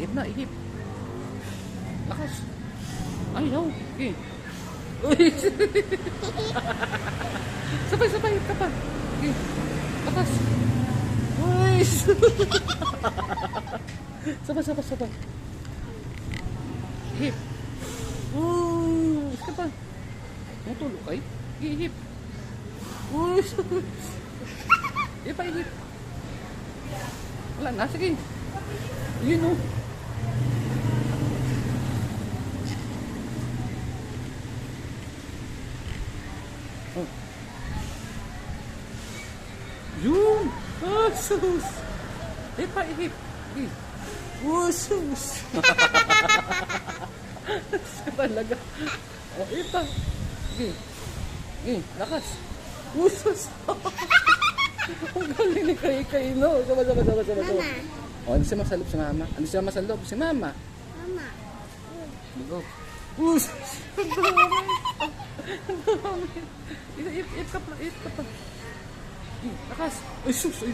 Ihip na, ihip. Lakas. Ayaw. Okay. Uy. Sabay, sabay. Hip ka pa. Okay. Lakas. Uy. Sabay, sabay, sabay. Hip. Uy. Hip ka pa. Matulog kay? Ihip. Uy. Hip pa, ihip. Wala na, sige. Yun o. Oh. Yun! Ah, sus! Ipa, ihip! Oh, sus! Talaga. Oh, ipa! Lakas! Oh, sus! Ang galing ni Kay, no? Sama. Mama. Oh, ano siya masalop si Mama? Ano siya masalop si Mama? Mama. Go. Sus! Ang dami! Eat ka pa. Lakas! Ay, sus! Ay.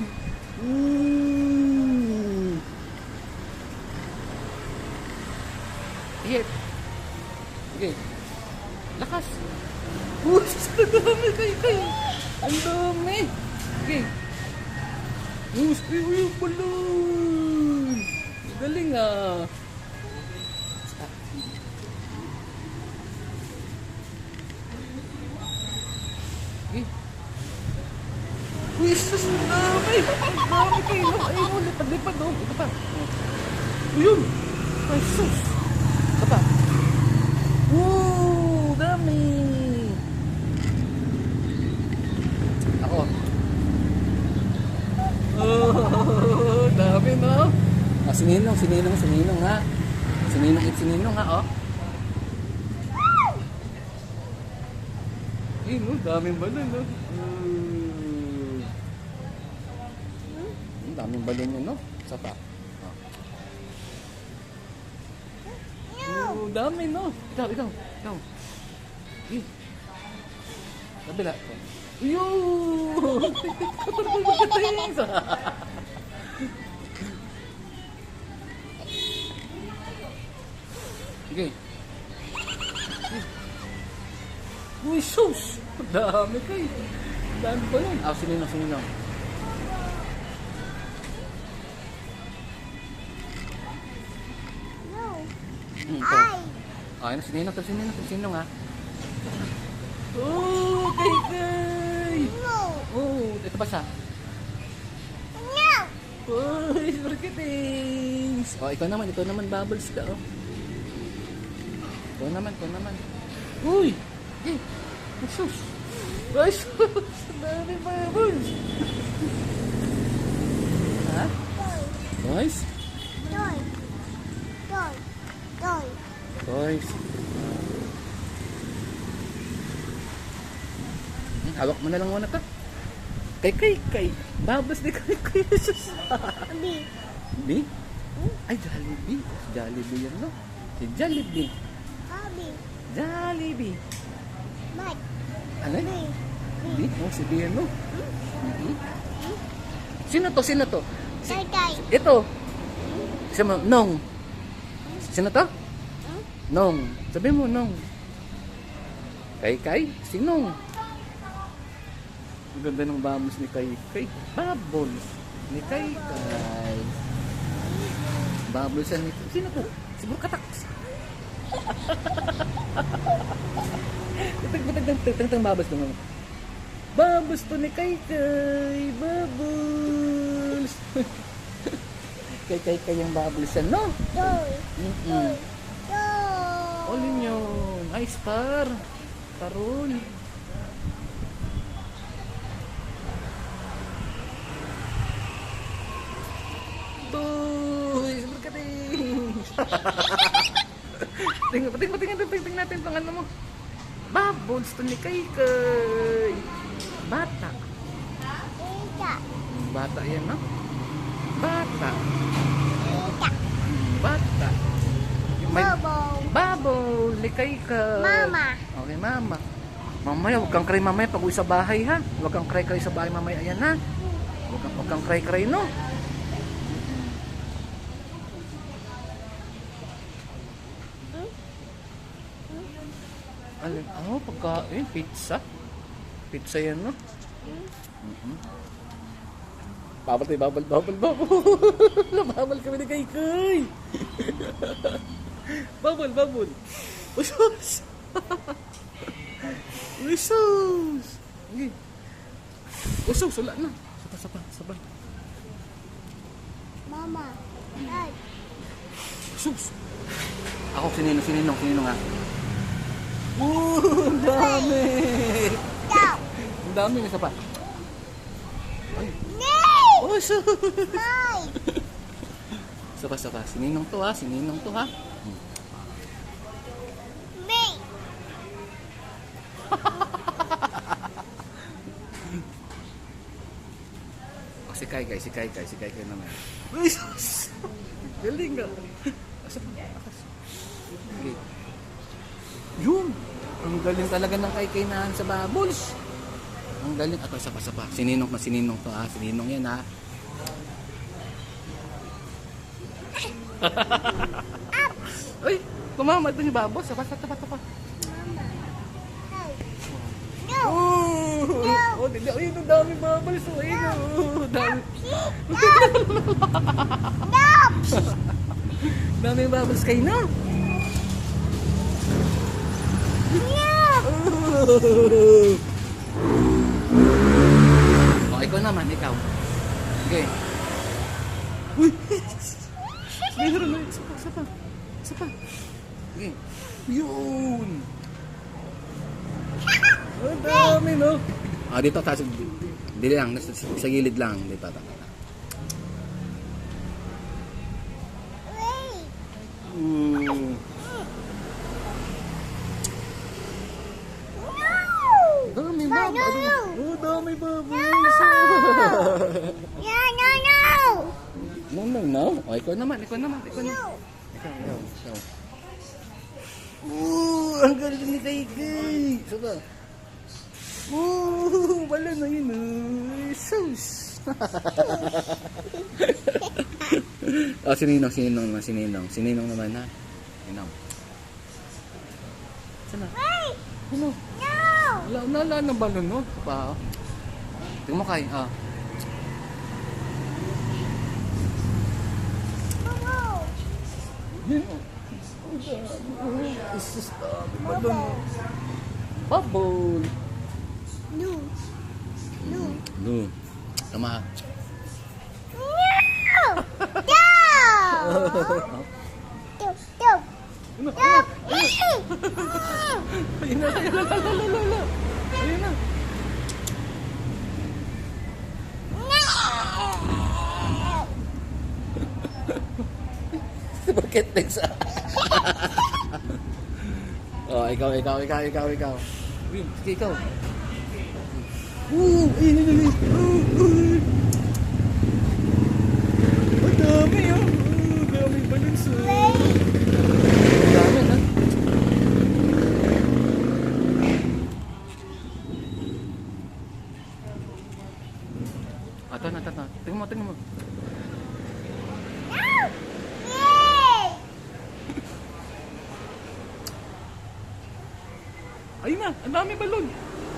Eat. Okay. Lakas! Sus! Ang dami Kay! Ang dami! Okay. Sus! Uy, balon! Galing ah! Okay. Uy, sus! Ang dami! Ang dami Kay! Ay mo, lipad-lipad oh! Ito pa! Uyun! Ay, sus! Ito pa! Woo! Dami! Ako! Oh, dami no. Ah, sininong ha. Sininong ha, oh. Eh, no, daming balon, no. Daming balon yun, no. Isa pa. Oh, dami, no. Ikaw. Eh. Kabila. Yun! Okay. Uy, sus! Dami Kay. Dami pa lang. Ah, sininong. No. Ito. Ah, sininong ha. Oh, Kay! No. Oh, ito pa siya. No. Uy, marketings! Oh, ikaw naman, bubbles ka, oh. Ikaw naman. Uy! Eh! Sus! Ay, sus! Dami bubbles! Ha? Toys? Toys. Hawak mo na lang muna to. Kay. Babas ni Kay. Sus. Abi. Bi? Ay, Jollibee. Jollibee yan, no? Si Jollibee. Abi. Jollibee. Mike. Ano? Bi. Bi? Oh, si Bi yan, no? Sino to? Kay. Ito. Sino mo? Nong. Sino to? Nong. Sabi mo, Nong. Kay? Sinong? Ang ganda ng bamos ni Kay. Bubbles ni Kay. Bubbles yan ni Kay. Sino to? Si Burkataks. Tentang bubbles naman. Bubbles to ni Kay. Bubbles. Kay yung bubbles yan, no? Olin yun. Ay, star. Tarun. Tingnan natin itong ano mo. Bubbles to ni Kay. Bata. Bata yan, no? Bata. Bubble ni Kay. Mama. Okay, Mama. Mamaya, huwag kang cry mamaya pag uwi sa bahay, ha? Huwag kang cry sa bahay mamaya. Ayan, ha? Huwag kang cry, no? alin? Ano, pagkain? Pizza? Pizza yan, no? Babal tayo, babal. Nababal kami ni Kay. Babal. Usos! Usos! Okay. Usos, wala na. Sapa. Mama. Dad. Usos! Ako, sininong nga. Ang dami! Go. Ang dami, may sapa. Ay, No. usos! Mine. Sapa. Sininong to ha. Me. Oh, si Kai naman. Uy, sus! Galing ka. Asa pa? Okay. Yun! Ang galing talaga ng Kai na sa bubbles. Ang galing. Ato, sapa. Sininong to ha. Sininong yan ha. Uy! Tumama ito yung bubbles. Sapa. Mama. Oh, ayun, ang dami bubbles. Oh, ayun, oh. Dami bubbles kayo na. Oh, ikaw naman, ikaw. Okay. Uy! Mayroon na. Sapa. Okay. Yun! Ang dami, no? Dito, dili lang. Sa gilid lang. Dito. Wait. Ooh. Dami bubbles. Oh, dami bubbles. No. Oh, ikaw naman. No. Ikaw. Ang galing ni Kay. Saba. Wala na yun. Sus. Oh, sininong naman ha. Sininong. Sana. Wait. Ano? No. Wala ng balon, no? Pa. Tingnan mo Kay. Mama. Yan, oh. Isus, balon, oh. Bubble. No. No. Tama. No. Go. Ayun na. Ayun na. Bakit next? Oh, ikaw. Uy, sige, ikaw. Ayun. Ang dami, oh. Dami balons, oh. Dami, ha? Ito. Tingnan mo. Ayun na, ang dami balon.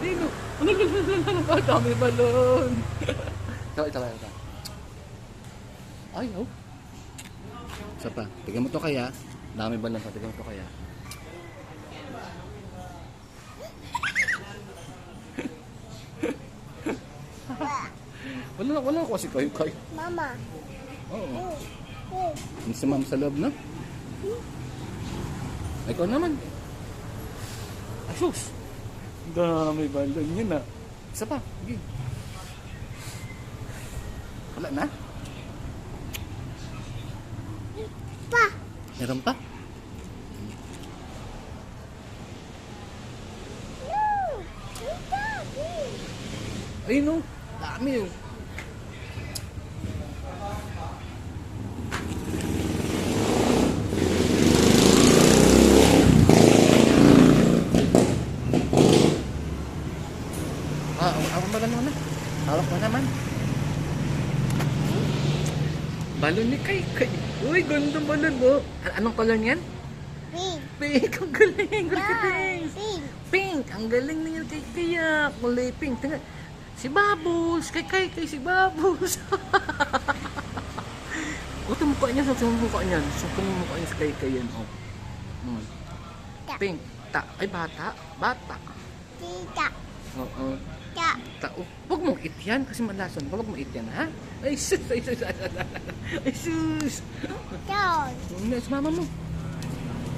Ayun o. Ang dami balon. Ito. Ay, oh. Isa pa. Tignan mo to kaya. Dami balon pa. Tignan mo to kaya. Wala ko kasi kayo. Mama. Oo. Hindi si mama sa loob, no? Ikaw naman. Asus! Dami balon yun, ah. Isa pa. Sige. Wala na? Pa. Meron pa? Ayun, no? Dami, oh. Hawak mo naman. Balon ni Kay. Uy, gandang balon mo. Anong color niyan? Pink. Pink. Ang galing. Yeah, Galing. pink. Pink. Ang galing niya kay Kaya. Kulay pink. Tingnan. Si Bubbles. Kay si Bubbles. O, ito mukha niya. Sa mukha niya. Sumpong yung mukha niya sa kay yan. Oh. Pink. Ay, bata. Bata. Tita. Oo. Ta. Tao. Huwag mong eat yan kasi malason. Huwag mong eat yan, ha? Ay, sus. Ay, sus. Ay, sus. Down. Huwag na, sa mama mo.